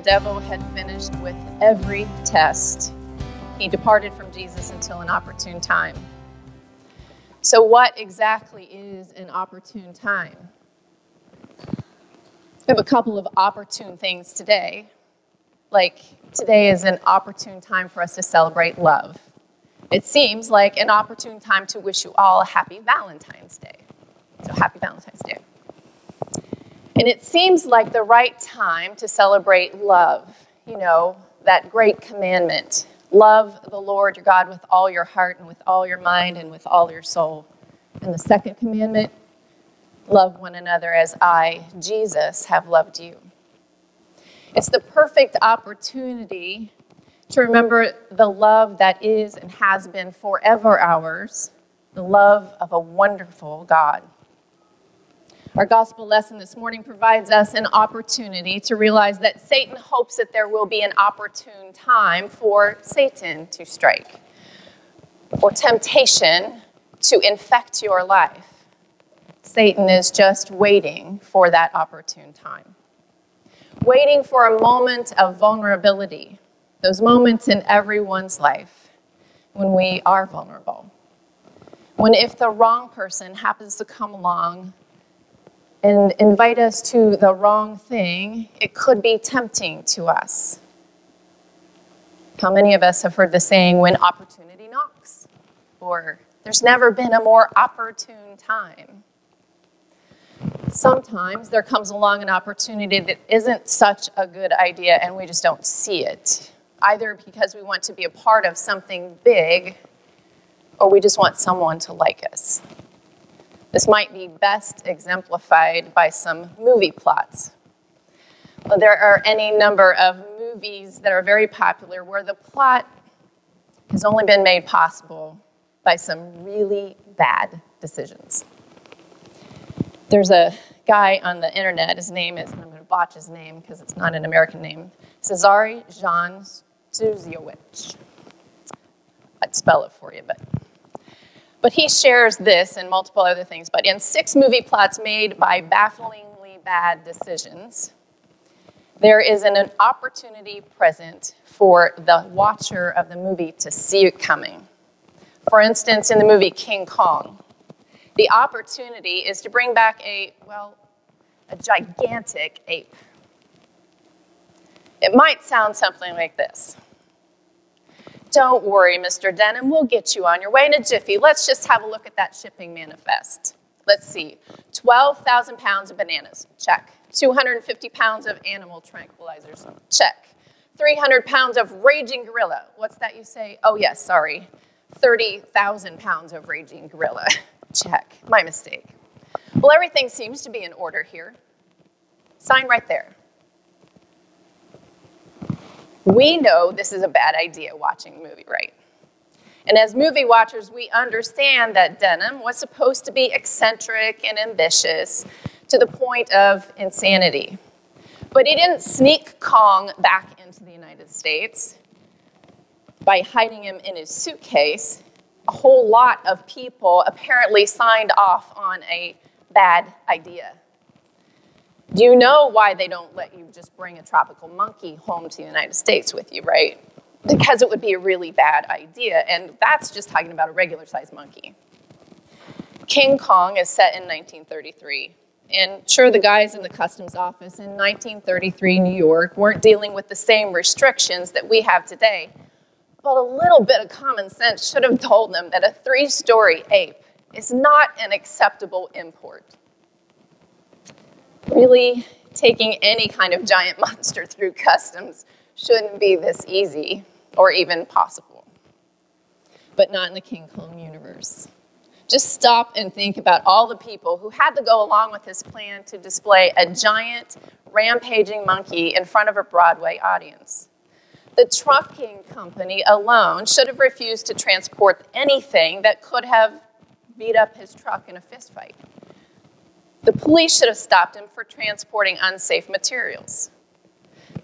devil had finished with every test, he departed from Jesus until an opportune time. So what exactly is an opportune time? We have a couple of opportune things today. Like today is an opportune time for us to celebrate love. It seems like an opportune time to wish you all a happy Valentine's Day. So happy Valentine's Day. And it seems like the right time to celebrate love. You know, that great commandment. Love the Lord your God with all your heart and with all your mind and with all your soul. And the second commandment, love one another as I, Jesus, have loved you. It's the perfect opportunity to remember the love that is and has been forever ours, the love of a wonderful God. Our gospel lesson this morning provides us an opportunity to realize that Satan hopes that there will be an opportune time for Satan to strike, for temptation to infect your life. Satan is just waiting for that opportune time, waiting for a moment of vulnerability, those moments in everyone's life when we are vulnerable. When if the wrong person happens to come along and invite us to the wrong thing, it could be tempting to us. How many of us have heard the saying, when opportunity knocks? Or, there's never been a more opportune time. Sometimes there comes along an opportunity that isn't such a good idea and we just don't see it. Either because we want to be a part of something big or we just want someone to like us. This might be best exemplified by some movie plots. Well, there are any number of movies that are very popular where the plot has only been made possible by some really bad decisions. There's a guy on the internet, his name is, and I'm going to botch his name because it's not an American name, Cesare Jean Zuziowicz. I'd spell it for you, but he shares this and multiple other things. But in 6 movie plots made by bafflingly bad decisions, there is an opportunity present for the watcher of the movie to see it coming. For instance, in the movie King Kong, the opportunity is to bring back a gigantic ape. It might sound something like this. Don't worry, Mr. Denham, we'll get you on your way in a jiffy. Let's just have a look at that shipping manifest. Let's see, 12,000 pounds of bananas, check. 250 pounds of animal tranquilizers, check. 300 pounds of raging gorilla. What's that you say? Oh, yes, sorry. 30,000 pounds of raging gorilla, check. My mistake. Well, everything seems to be in order here. Sign right there. We know this is a bad idea watching the movie, right? And as movie watchers, we understand that Denham was supposed to be eccentric and ambitious to the point of insanity. But he didn't sneak Kong back into the United States by hiding him in his suitcase. A whole lot of people apparently signed off on a bad idea. Do you know why they don't let you just bring a tropical monkey home to the United States with you, right? Because it would be a really bad idea, and that's just talking about a regular-sized monkey. King Kong is set in 1933, and sure, the guys in the customs office in 1933 New York weren't dealing with the same restrictions that we have today, but a little bit of common sense should have told them that a 3-story ape is not an acceptable import. Really, taking any kind of giant monster through customs shouldn't be this easy or even possible. But not in the King Kong universe. Just stop and think about all the people who had to go along with this plan to display a giant, rampaging monkey in front of a Broadway audience. The trucking company alone should have refused to transport anything that could have beat up his truck in a fistfight. The police should have stopped him for transporting unsafe materials.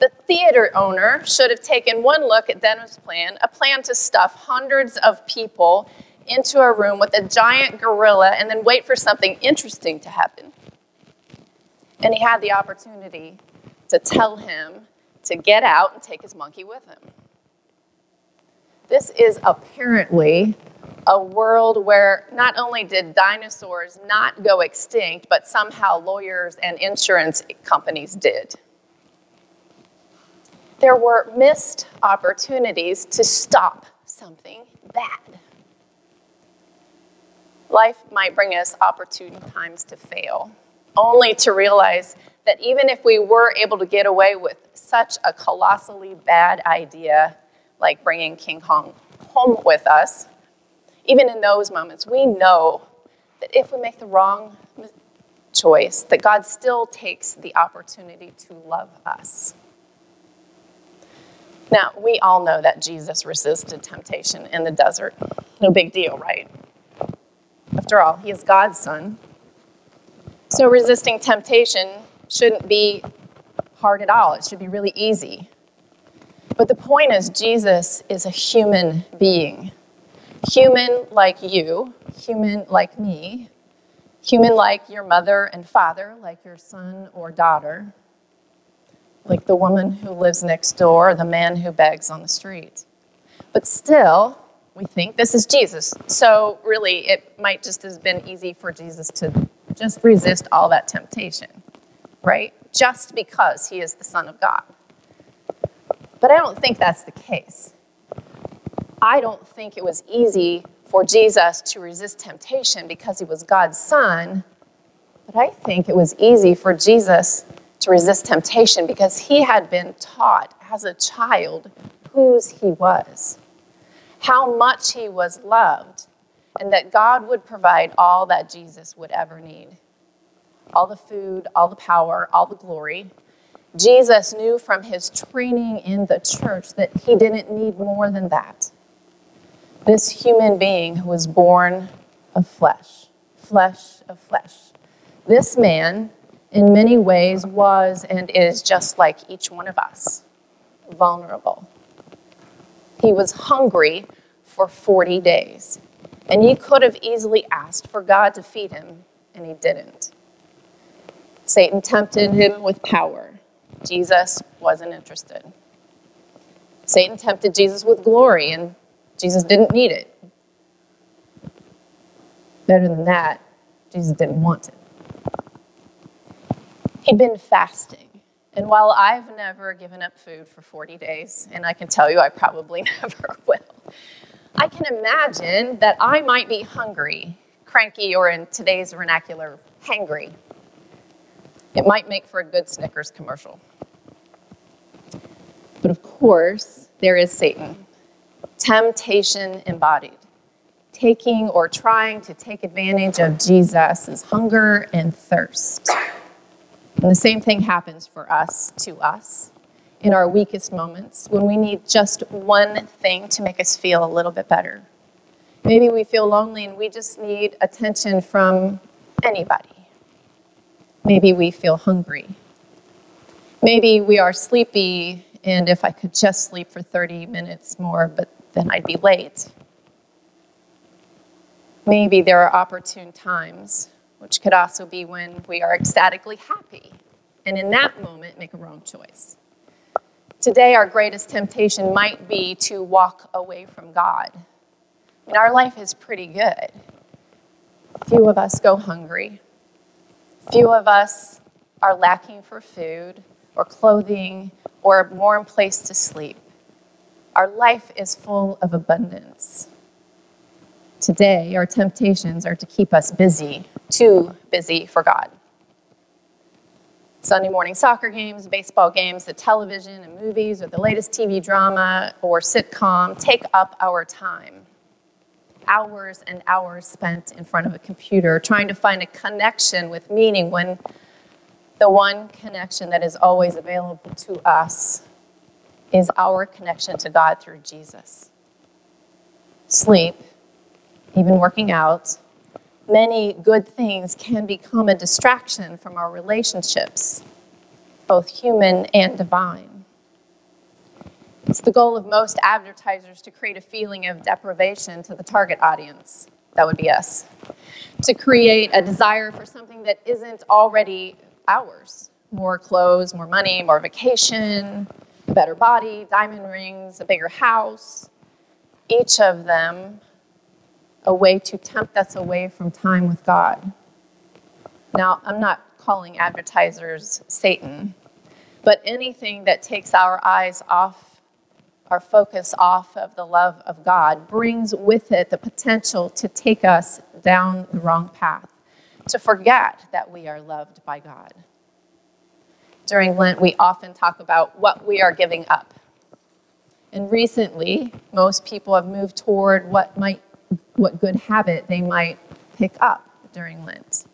The theater owner should have taken one look at Denham's plan, a plan to stuff hundreds of people into a room with a giant gorilla and then wait for something interesting to happen. And he had the opportunity to tell him to get out and take his monkey with him. This is apparently a world where not only did dinosaurs not go extinct, but somehow lawyers and insurance companies did. There were missed opportunities to stop something bad. Life might bring us opportune times to fail, only to realize that even if we were able to get away with such a colossally bad idea, like bringing King Kong home with us, even in those moments, we know that if we make the wrong choice, that God still takes the opportunity to love us. Now, we all know that Jesus resisted temptation in the desert. No big deal, right? After all, he is God's son. So resisting temptation shouldn't be hard at all. It should be really easy. But the point is, Jesus is a human being. Human like you, human like me, human like your mother and father, like your son or daughter, like the woman who lives next door, or the man who begs on the street. But still, we think this is Jesus. So really, it might just have been easy for Jesus to just resist all that temptation, right? Just because he is the Son of God. But I don't think that's the case. I don't think it was easy for Jesus to resist temptation because he was God's son, but I think it was easy for Jesus to resist temptation because he had been taught as a child whose he was, how much he was loved, and that God would provide all that Jesus would ever need. All the food, all the power, all the glory. Jesus knew from his training in the church that he didn't need more than that. This human being who was born of flesh, flesh of flesh. This man, in many ways, was and is just like each one of us, vulnerable. He was hungry for 40 days, and he could have easily asked for God to feed him, and he didn't. Satan tempted him with power. Jesus wasn't interested. Satan tempted Jesus with glory, and Jesus didn't need it. Better than that, Jesus didn't want it. He'd been fasting, and while I've never given up food for 40 days, and I can tell you I probably never will, I can imagine that I might be hungry, cranky, or in today's vernacular, hangry. It might make for a good Snickers commercial. But of course, there is Satan. Temptation embodied. Taking or trying to take advantage of Jesus' hunger and thirst. And the same thing happens for us, to us, in our weakest moments, when we need just one thing to make us feel a little bit better. Maybe we feel lonely and we just need attention from anybody. Maybe we feel hungry. Maybe we are sleepy, and if I could just sleep for 30 minutes more, but then I'd be late. Maybe there are opportune times, which could also be when we are ecstatically happy, and in that moment, make a wrong choice. Today, our greatest temptation might be to walk away from God. I mean, our life is pretty good. Few of us go hungry. Few of us are lacking for food or clothing or a warm place to sleep. Our life is full of abundance. Today, our temptations are to keep us busy, too busy for God. Sunday morning soccer games, baseball games, the television and movies, or the latest TV drama or sitcom take up our time. Hours and hours spent in front of a computer trying to find a connection with meaning when the one connection that is always available to us is our connection to God through Jesus. Sleep, even working out, many good things can become a distraction from our relationships, both human and divine. It's the goal of most advertisers to create a feeling of deprivation to the target audience. That would be us. To create a desire for something that isn't already ours. More clothes, more money, more vacation, a better body, diamond rings, a bigger house, each of them a way to tempt us away from time with God. Now, I'm not calling advertisers Satan, but anything that takes our eyes off, our focus off of the love of God, brings with it the potential to take us down the wrong path, to forget that we are loved by God. During Lent, we often talk about what we are giving up. And recently, most people have moved toward what good habit they might pick up during Lent.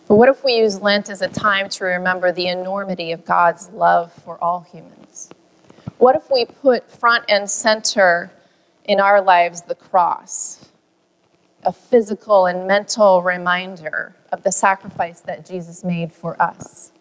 But what if we use Lent as a time to remember the enormity of God's love for all humans? What if we put front and center in our lives the cross, a physical and mental reminder of the sacrifice that Jesus made for us?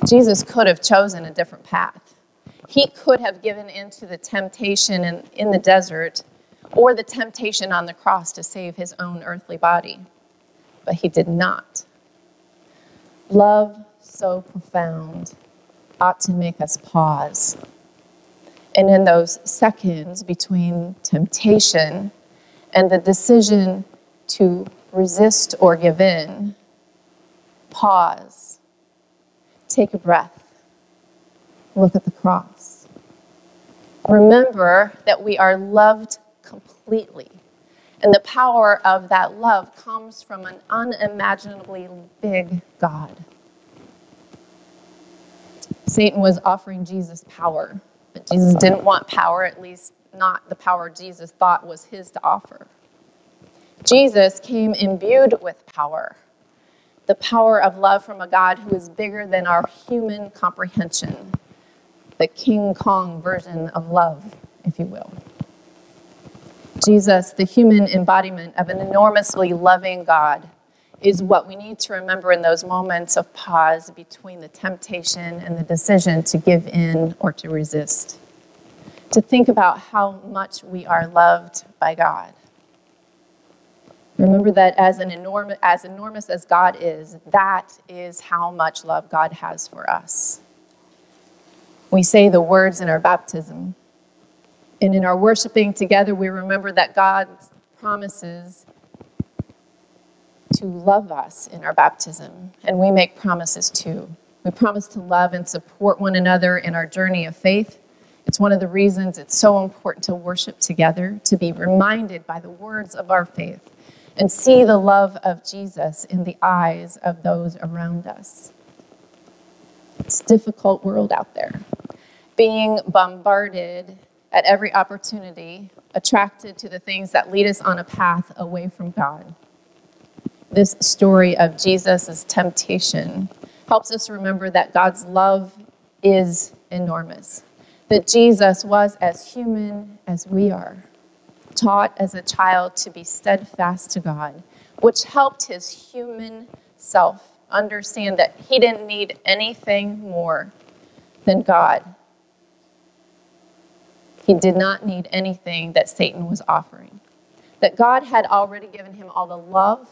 Jesus could have chosen a different path. He could have given into the temptation in the desert or the temptation on the cross to save his own earthly body. But he did not. Love so profound ought to make us pause. And in those seconds between temptation and the decision to resist or give in, pause, take a breath, look at the cross. Remember that we are loved completely. And the power of that love comes from an unimaginably big God. Satan was offering Jesus power, but Jesus didn't want power, at least not the power Jesus thought was his to offer. Jesus came imbued with power, the power of love from a God who is bigger than our human comprehension, the King Kong version of love, if you will. Jesus, the human embodiment of an enormously loving God, is what we need to remember in those moments of pause between the temptation and the decision to give in or to resist. To think about how much we are loved by God. Remember that as enormous as God is, that is how much love God has for us. We say the words in our baptism. And in our worshiping together, we remember that God promises to love us in our baptism. And we make promises too. We promise to love and support one another in our journey of faith. It's one of the reasons it's so important to worship together, to be reminded by the words of our faith and see the love of Jesus in the eyes of those around us. It's a difficult world out there. Being bombarded at every opportunity, attracted to the things that lead us on a path away from God. This story of Jesus' temptation helps us remember that God's love is enormous, that Jesus was as human as we are, taught as a child to be steadfast to God, which helped his human self understand that he didn't need anything more than God. He did not need anything that Satan was offering. That God had already given him all the love,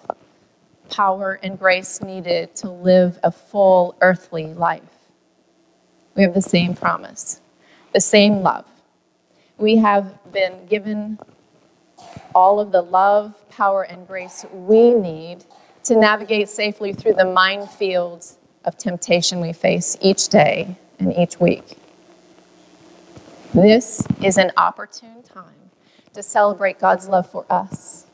power, and grace needed to live a full earthly life. We have the same promise, the same love. We have been given all of the love, power, and grace we need to navigate safely through the minefields of temptation we face each day and each week. This is an opportune time to celebrate God's love for us.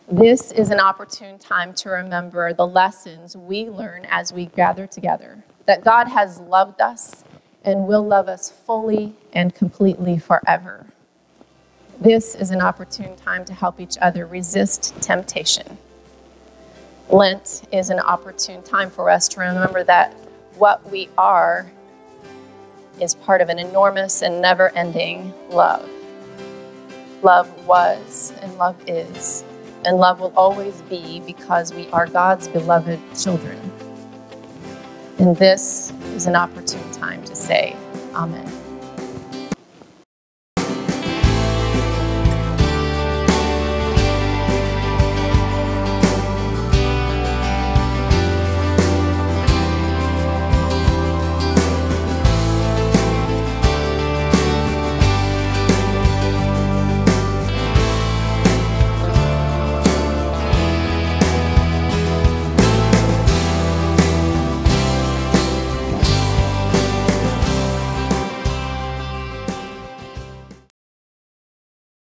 This is an opportune time to remember the lessons we learn as we gather together, that God has loved us and will love us fully and completely forever. This is an opportune time to help each other resist temptation. Lent is an opportune time for us to remember that what we are is part of an enormous and never-ending love. Love was and love is, and love will always be because we are God's beloved children. And this is an opportune time to say, Amen.